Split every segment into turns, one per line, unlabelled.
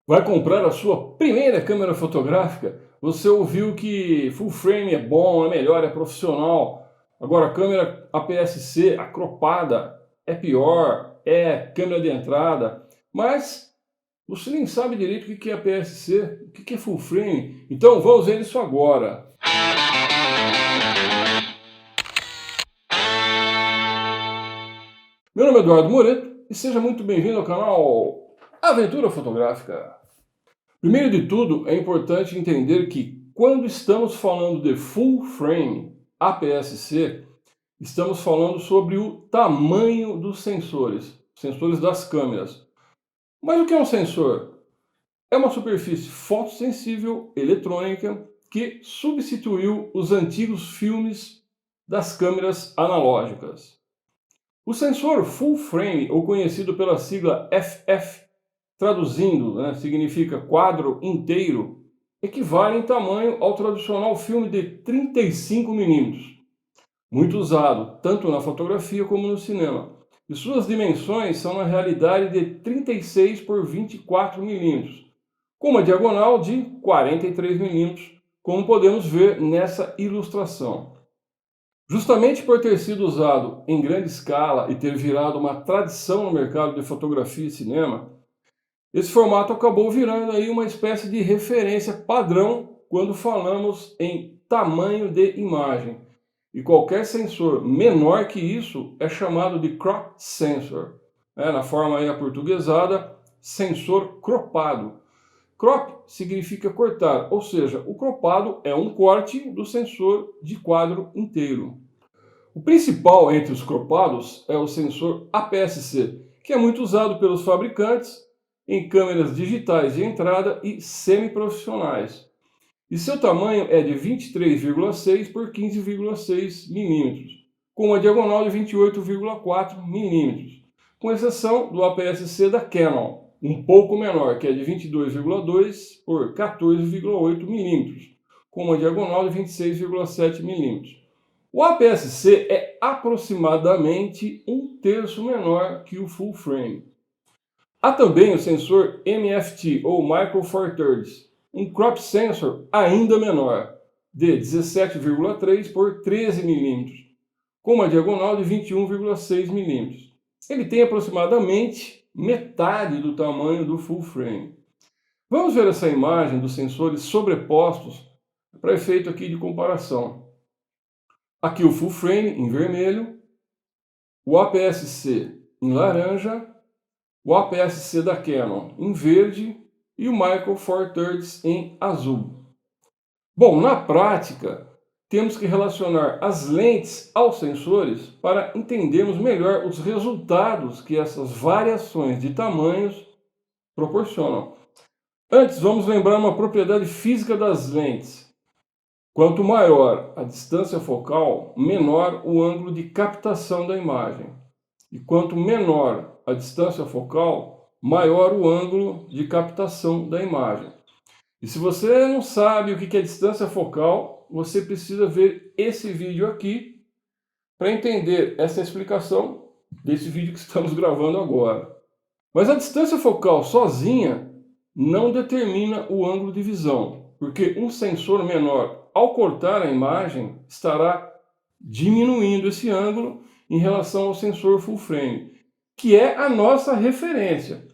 Vai comprar a sua primeira câmera fotográfica? Você ouviu que full frame é bom, é melhor, é profissional. Agora a câmera APS-C, a cropada, é pior, é câmera de entrada. Mas você nem sabe direito o que é APS-C, o que é full frame. Então vamos ver isso agora. Meu nome é Eduardo Moreto e seja muito bem-vindo ao canal Aventura Fotográfica. Primeiro de tudo, é importante entender que quando estamos falando de full frame APS-C, estamos falando sobre o tamanho dos sensores das câmeras. Mas o que é um sensor? É uma superfície fotossensível eletrônica que substituiu os antigos filmes das câmeras analógicas. O sensor full frame, ou conhecido pela sigla FF, traduzindo, significa quadro inteiro, equivale em tamanho ao tradicional filme de 35 mm, muito usado tanto na fotografia como no cinema. E suas dimensões são na realidade de 36 por 24 mm, com uma diagonal de 43 mm, como podemos ver nessa ilustração. Justamente por ter sido usado em grande escala e ter virado uma tradição no mercado de fotografia e cinema, esse formato acabou virando aí uma espécie de referência padrão quando falamos em tamanho de imagem. E qualquer sensor menor que isso é chamado de crop sensor. Na forma aí aportuguesada, sensor cropado. Crop significa cortar, ou seja, o cropado é um corte do sensor de quadro inteiro. O principal entre os cropados é o sensor APS-C, que é muito usado pelos fabricantes em câmeras digitais de entrada e semiprofissionais. E seu tamanho é de 23,6 por 15,6 mm, com uma diagonal de 28,4 mm, com exceção do APS-C da Canon, um pouco menor, que é de 22,2 por 14,8 mm, com uma diagonal de 26,7 mm. O APS-C é aproximadamente um terço menor que o full frame. Há também o sensor MFT, ou Micro Four Thirds, um crop sensor ainda menor, de 17,3 por 13 mm, com uma diagonal de 21,6 mm. Ele tem aproximadamente metade do tamanho do full frame. Vamos ver essa imagem dos sensores sobrepostos para efeito aqui de comparação. Aqui o full frame em vermelho, o APS-C em laranja, o APS-C da Canon em verde e o Micro Four Thirds em azul. Bom, na prática, temos que relacionar as lentes aos sensores para entendermos melhor os resultados que essas variações de tamanhos proporcionam. Antes, vamos lembrar uma propriedade física das lentes. Quanto maior a distância focal, menor o ângulo de captação da imagem. E quanto menor a distância focal, maior o ângulo de captação da imagem. E se você não sabe o que é distância focal, você precisa ver esse vídeo aqui para entender essa explicação desse vídeo que estamos gravando agora. Mas a distância focal sozinha não determina o ângulo de visão, porque um sensor menor, ao cortar a imagem, estará diminuindo esse ângulo em relação ao sensor full frame, que é a nossa referência,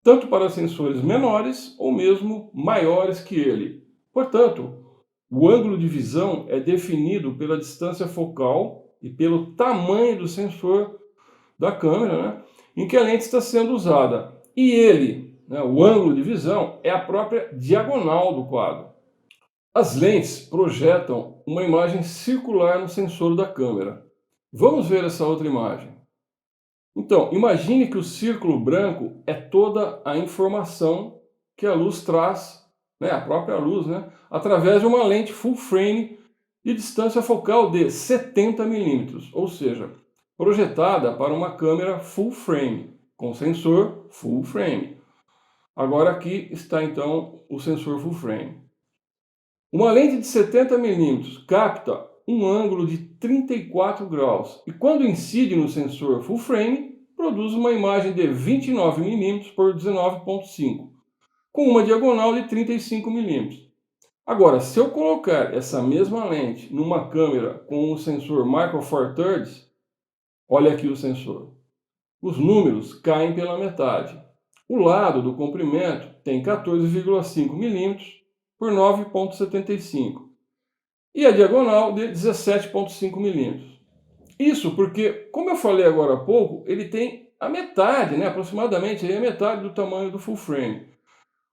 tanto para sensores menores ou mesmo maiores que ele. Portanto, o ângulo de visão é definido pela distância focal e pelo tamanho do sensor da câmera, em que a lente está sendo usada. E ele, o ângulo de visão, é a própria diagonal do quadro. As lentes projetam uma imagem circular no sensor da câmera. Vamos ver essa outra imagem. Então, imagine que o círculo branco é toda a informação que a luz traz, a própria luz, através de uma lente full frame de distância focal de 70 mm, ou seja, projetada para uma câmera full frame, com sensor full frame. Agora aqui está então o sensor full frame. Uma lente de 70 mm capta um ângulo de 34 graus e quando incide no sensor full frame, produz uma imagem de 29 mm por 19,5. com uma diagonal de 35 milímetros. Agora, se eu colocar essa mesma lente numa câmera com um sensor Micro Four Thirds, olha aqui o sensor. Os números caem pela metade. O lado do comprimento tem 14,5 milímetros por 9,75 e a diagonal de 17,5 milímetros. Isso porque, como eu falei agora há pouco, ele tem a metade, né, aproximadamente a metade do tamanho do full frame.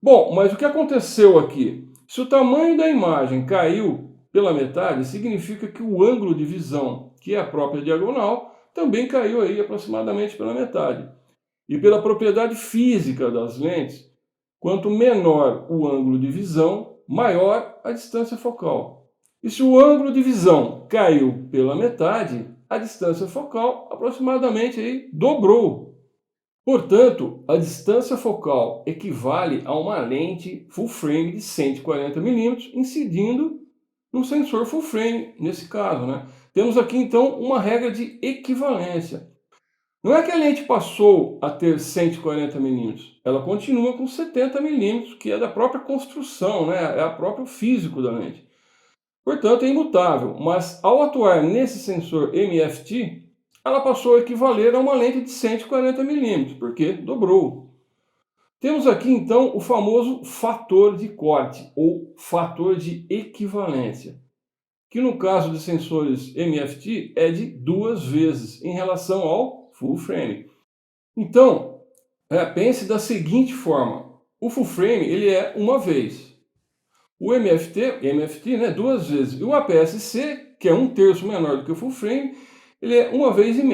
Bom, mas o que aconteceu aqui? Se o tamanho da imagem caiu pela metade, significa que o ângulo de visão, que é a própria diagonal, também caiu aí aproximadamente pela metade. E pela propriedade física das lentes, quanto menor o ângulo de visão, maior a distância focal. E se o ângulo de visão caiu pela metade, a distância focal aproximadamente aí dobrou. Portanto, a distância focal equivale a uma lente full frame de 140 mm incidindo num sensor full frame, nesse caso, né? Temos aqui então uma regra de equivalência. Não é que a lente passou a ter 140 mm, ela continua com 70 mm, que é da própria construção, né? É o próprio físico da lente. Portanto, é imutável, mas ao atuar nesse sensor MFT, ela passou a equivaler a uma lente de 140 mm, porque dobrou. Temos aqui então o famoso fator de corte, ou fator de equivalência, que no caso de sensores MFT é de 2 vezes em relação ao full frame. Então, pense da seguinte forma: o full frame ele é uma vez. O MFT, né, 2 vezes. E o APS-C, que é 1/3 menor do que o full frame, ele é 1,5 vezes,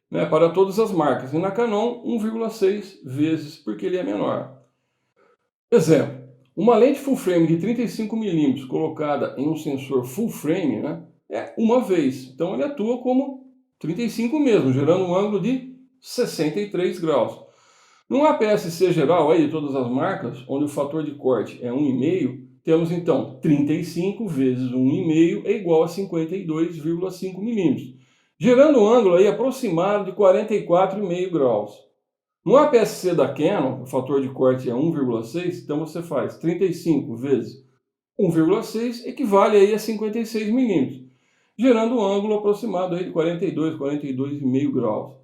né, para todas as marcas. E na Canon, 1,6 vezes, porque ele é menor. Exemplo, uma lente full frame de 35 mm colocada em um sensor full frame, né, é 1 vez. Então ele atua como 35 mesmo, gerando um ângulo de 63 graus. No APS-C geral, aí, de todas as marcas, onde o fator de corte é 1,5, temos então 35 vezes 1,5 é igual a 52,5 milímetros, gerando um ângulo aí aproximado de 44,5 graus. No APS-C da Canon, o fator de corte é 1,6, então você faz 35 vezes 1,6 equivale aí a 56 milímetros, gerando um ângulo aproximado aí de 42,5 graus.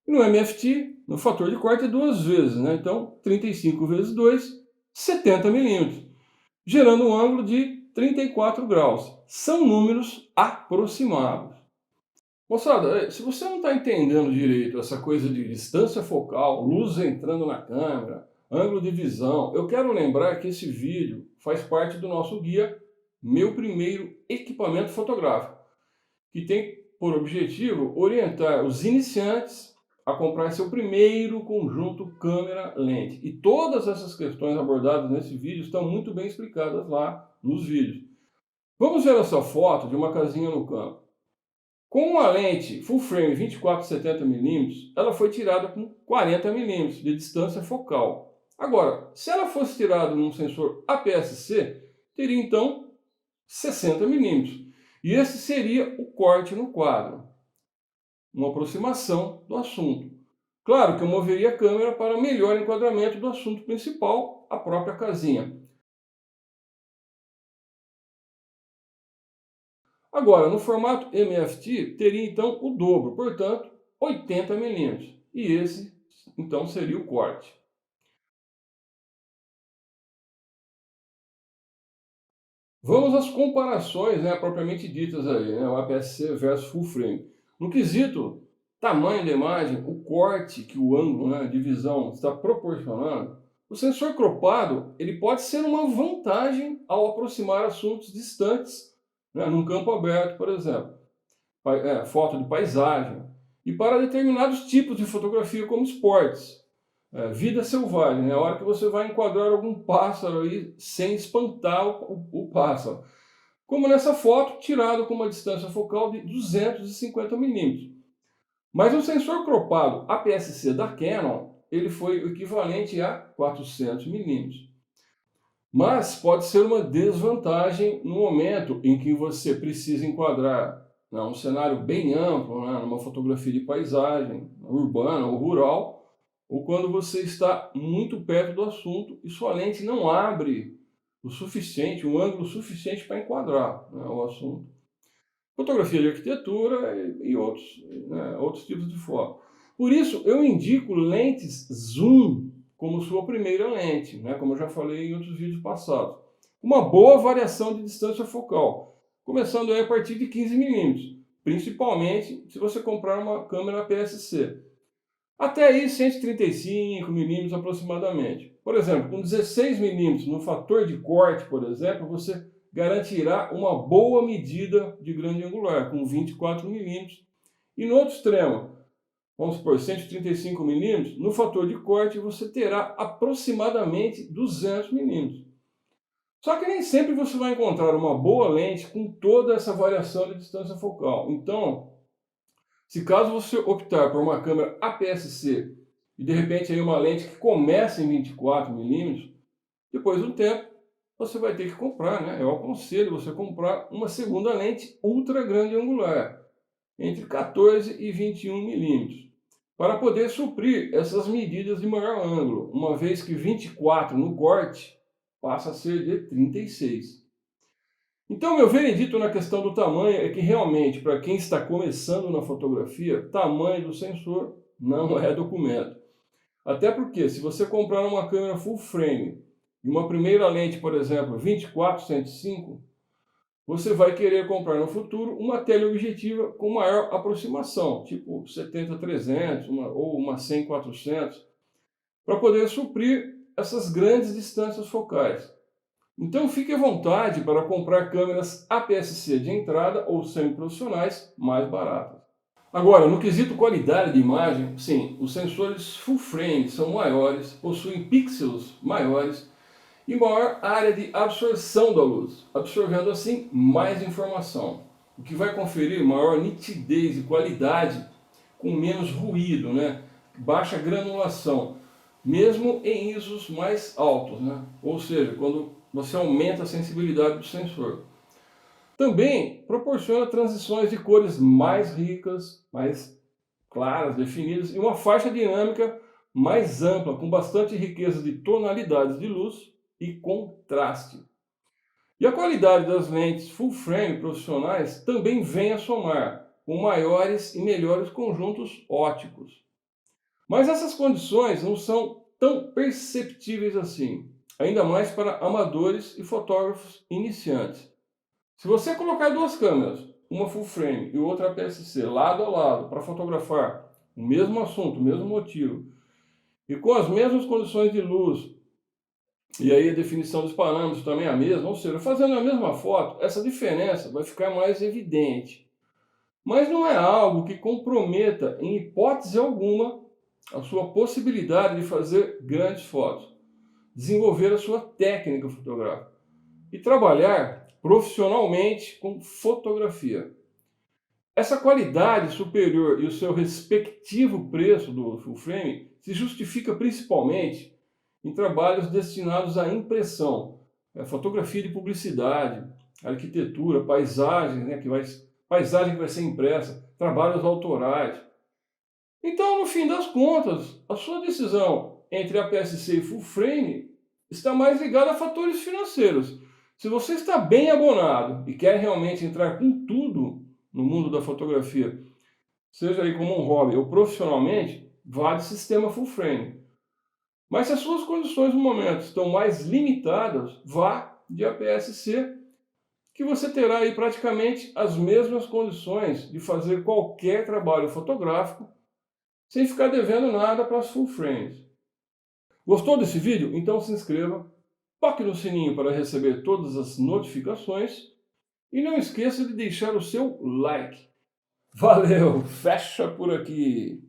E no MFT, no fator de corte é 2 vezes, né? Então 35 vezes 2, 70 milímetros, gerando um ângulo de 34 graus. São números aproximados. Moçada, se você não está entendendo direito essa coisa de distância focal, luz entrando na câmera, ângulo de visão, eu quero lembrar que esse vídeo faz parte do nosso guia Meu Primeiro Equipamento Fotográfico, que tem por objetivo orientar os iniciantes a comprar seu primeiro conjunto câmera-lente. E todas essas questões abordadas nesse vídeo estão muito bem explicadas lá nos vídeos. Vamos ver essa foto de uma casinha no campo. Com uma lente full frame 24-70mm, ela foi tirada com 40 mm de distância focal. Agora, se ela fosse tirada num sensor APS-C, teria então 60 mm. E esse seria o corte no quadro. Uma aproximação do assunto. Claro que eu moveria a câmera para melhor enquadramento do assunto principal, a própria casinha. Agora, no formato MFT, teria então o dobro, portanto, 80 mm. E esse, então, seria o corte. Vamos às comparações, né, propriamente ditas aí, né, o APS-C versus full frame. No quesito tamanho da imagem, o corte que o ângulo, né, de visão está proporcionando, o sensor cropado ele pode ser uma vantagem ao aproximar assuntos distantes, né, num campo aberto, por exemplo, foto de paisagem, e para determinados tipos de fotografia como esportes, vida selvagem, né, a hora que você vai enquadrar algum pássaro aí sem espantar o pássaro. Como nessa foto, tirado com uma distância focal de 250 mm. Mas o sensor cropado APS-C da Canon, ele foi o equivalente a 400 mm. Mas pode ser uma desvantagem no momento em que você precisa enquadrar, né, um cenário bem amplo, né, numa fotografia de paisagem, urbana ou rural, ou quando você está muito perto do assunto e sua lente não abre o suficiente, um ângulo suficiente para enquadrar, né, o assunto. Fotografia de arquitetura e outros, né, outros tipos de foto. Por isso, eu indico lentes zoom como sua primeira lente, né, como eu já falei em outros vídeos passados. Uma boa variação de distância focal, começando aí a partir de 15 mm, principalmente se você comprar uma câmera APS-C. Até aí 135 mm aproximadamente. Por exemplo, com 16 mm no fator de corte, por exemplo, você garantirá uma boa medida de grande angular, com 24 mm. E no outro extremo, vamos supor, 135 mm, no fator de corte você terá aproximadamente 200 mm. Só que nem sempre você vai encontrar uma boa lente com toda essa variação de distância focal. Então, se caso você optar por uma câmera APS-C e de repente aí uma lente que começa em 24 mm, depois de um tempo você vai ter que comprar, né? Eu aconselho você comprar uma segunda lente ultra grande angular, entre 14 e 21 mm, para poder suprir essas medidas de maior ângulo, uma vez que 24 no corte passa a ser de 36. Então, meu veredito na questão do tamanho é que realmente, para quem está começando na fotografia, tamanho do sensor não é documento. Até porque, se você comprar uma câmera full frame e uma primeira lente, por exemplo, 24-105, você vai querer comprar no futuro uma teleobjetiva com maior aproximação, tipo 70-300 ou uma 100-400, para poder suprir essas grandes distâncias focais. Então fique à vontade para comprar câmeras APS-C de entrada ou semi-profissionais mais baratas. Agora, no quesito qualidade de imagem, sim, os sensores full frame são maiores, possuem pixels maiores e maior área de absorção da luz, absorvendo assim mais informação, o que vai conferir maior nitidez e qualidade com menos ruído, né? Baixa granulação, mesmo em ISOs mais altos, né? Ou seja, quando você aumenta a sensibilidade do sensor. Também proporciona transições de cores mais ricas, mais claras, definidas, e uma faixa dinâmica mais ampla, com bastante riqueza de tonalidades de luz e contraste. E a qualidade das lentes full frame profissionais também vem a somar, com maiores e melhores conjuntos ópticos. Mas essas condições não são tão perceptíveis assim, ainda mais para amadores e fotógrafos iniciantes. Se você colocar duas câmeras, uma full frame e outra APS-C lado a lado para fotografar o mesmo assunto, o mesmo motivo, e com as mesmas condições de luz, e aí a definição dos parâmetros também é a mesma, ou seja, fazendo a mesma foto, essa diferença vai ficar mais evidente. Mas não é algo que comprometa, em hipótese alguma, a sua possibilidade de fazer grandes fotos, desenvolver a sua técnica fotográfica e trabalhar profissionalmente com fotografia. Essa qualidade superior e o seu respectivo preço do full frame se justifica principalmente em trabalhos destinados à impressão, fotografia de publicidade, arquitetura, paisagem, né, paisagem que vai ser impressa, trabalhos autorais. Então, no fim das contas, a sua decisão entre APS-C e full frame está mais ligada a fatores financeiros. Se você está bem abonado e quer realmente entrar com tudo no mundo da fotografia, seja aí como um hobby ou profissionalmente, vá de sistema full frame. Mas se as suas condições no momento estão mais limitadas, vá de APS-C, que você terá aí praticamente as mesmas condições de fazer qualquer trabalho fotográfico sem ficar devendo nada para as full frames. Gostou desse vídeo? Então se inscreva, toque no sininho para receber todas as notificações e não esqueça de deixar o seu like. Valeu, fecha por aqui!